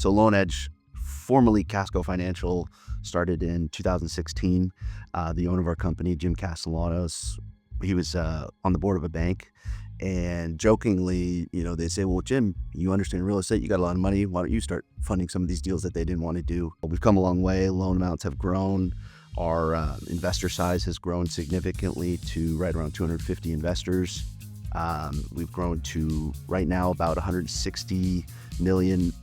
So LoanEdge, formerly Casco Financial, started in 2016. The owner of our company, Jim Castellanos, he was on the board of a bank. And jokingly, they say, well, Jim, you understand real estate, you got a lot of money, why don't you start funding some of these deals that they didn't want to do? We've come a long way. Loan amounts have grown. Our investor size has grown significantly to right around 250 investors. We've grown to right now about 160 million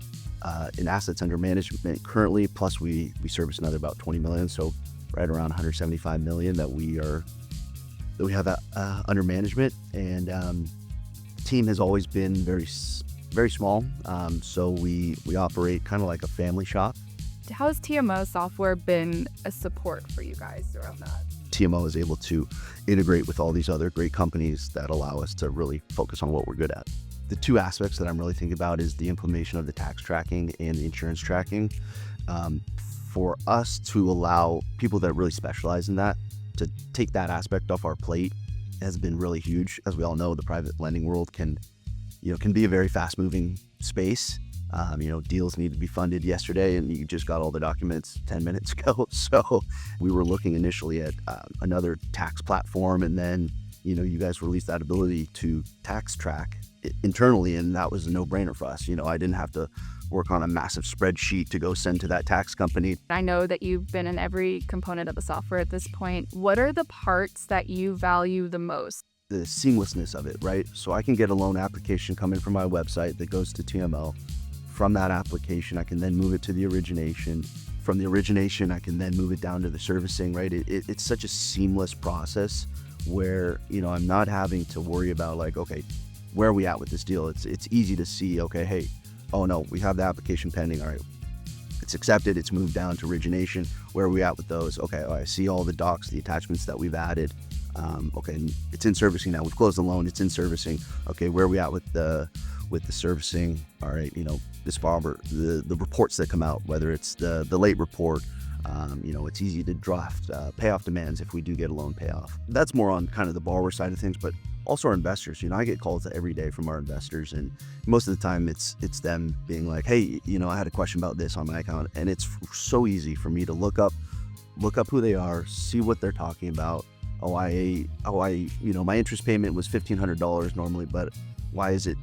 in assets under management currently, plus we service another about 20 million. So right around 175 million that we have under management. And the team has always been very small. So we operate kind of like a family shop. How has TMO software been a support for you guys around that? TMO is able to integrate with all these other great companies that allow us to really focus on what we're good at. The two aspects that I'm really thinking about is the implementation of the tax tracking and the insurance tracking. For us to allow people that really specialize in that to take that aspect off our plate has been really huge. As we all know, the private lending world can be a very fast-moving space. Deals need to be funded yesterday, and you just got all the documents 10 minutes ago. So we were looking initially at another tax platform, and then you guys released that ability to tax track internally, and that was a no-brainer for us. I didn't have to work on a massive spreadsheet to go send to that tax company. I know that you've been in every component of the software at this point. What are the parts that you value the most? The seamlessness of it, right? So I can get a loan application coming from my website that goes to TMO. From that application, I can then move it to the origination. From the origination, I can then move it down to the servicing, right? It's such a seamless process where, I'm not having to worry about okay, where are we at with this deal? It's easy to see, okay, hey, oh no, we have the application pending. All right, it's accepted, it's moved down to origination. Where are we at with those? Okay, I see all the docs, the attachments that we've added. Okay, it's in servicing now. We've closed the loan, it's in servicing. Okay, where are we at with the servicing? All right, this far, the reports that come out, whether it's the late report, it's easy to draft payoff demands if we do get a loan payoff. That's more on kind of the borrower side of things, but also our investors. I get calls every day from our investors, and most of the time it's them being like, hey, I had a question about this on my account, and it's so easy for me to look up who they are, see what they're talking about. My interest payment was $1,500 normally, but why is it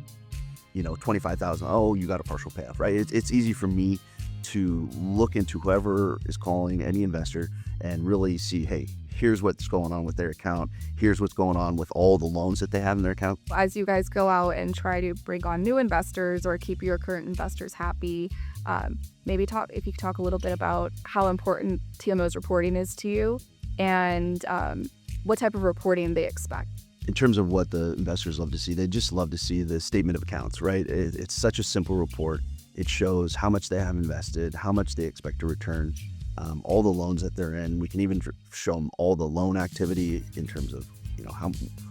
$25,000? Oh, you got a partial payoff, right? It's easy for me to look into whoever is calling, any investor, and really see, hey, here's what's going on with their account. Here's what's going on with all the loans that they have in their account. As you guys go out and try to bring on new investors or keep your current investors happy, if you could talk a little bit about how important TMO's reporting is to you and what type of reporting they expect. In terms of what the investors love to see, they just love to see the statement of accounts, right? It's such a simple report. It shows how much they have invested, how much they expect to return, all the loans that they're in. We can even show them all the loan activity in terms of,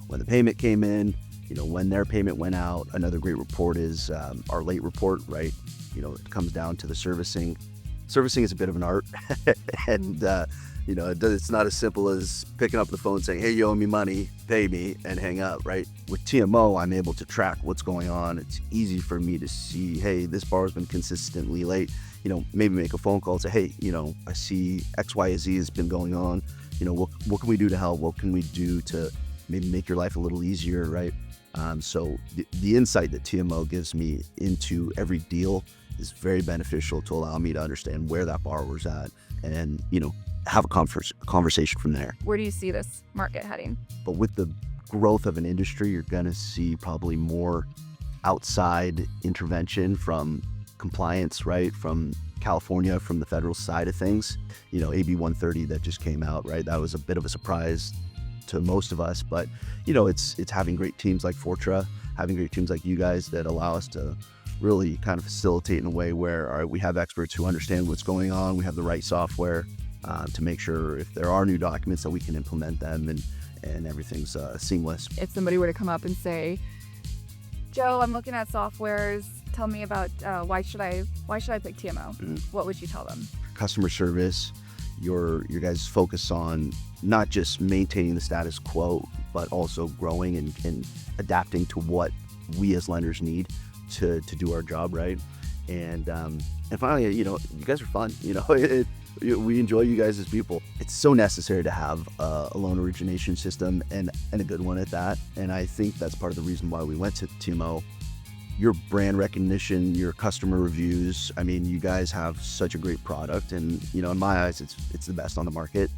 when the payment came in, when their payment went out. Another great report is our late report, right? It comes down to the servicing. Servicing is a bit of an art, and it's not as simple as picking up the phone saying, hey, you owe me money, pay me, and hang up, right? With TMO, I'm able to track what's going on. It's easy for me to see, hey, this borrower's been consistently late. Maybe make a phone call and say, hey, I see X, Y, Z has been going on. What can we do to help? What can we do to maybe make your life a little easier, right? So the insight that TMO gives me into every deal is very beneficial to allow me to understand where that borrower's at and, have a conversation from there. Where do you see this market heading? But with the growth of an industry, you're going to see probably more outside intervention from compliance, right? From California, from the federal side of things. AB 130 that just came out, right? That was a bit of a surprise to most of us, but it's having great teams like Fortra, having great teams like you guys that allow us to really kind of facilitate in a way where, all right, we have experts who understand what's going on. We have the right software to make sure if there are new documents that we can implement them and everything's seamless. If somebody were to come up and say, Joe, I'm looking at softwares, tell me about why should I pick TMO? Mm-hmm. What would you tell them? Customer service, your guys' focus on not just maintaining the status quo, but also growing and adapting to what we as lenders need to do our job right. And finally, you guys are fun. We enjoy you guys as people. It's so necessary to have a loan origination system and a good one at that. And I think that's part of the reason why we went to TMO. Your brand recognition, your customer reviews. I mean, you guys have such a great product, and in my eyes, it's the best on the market.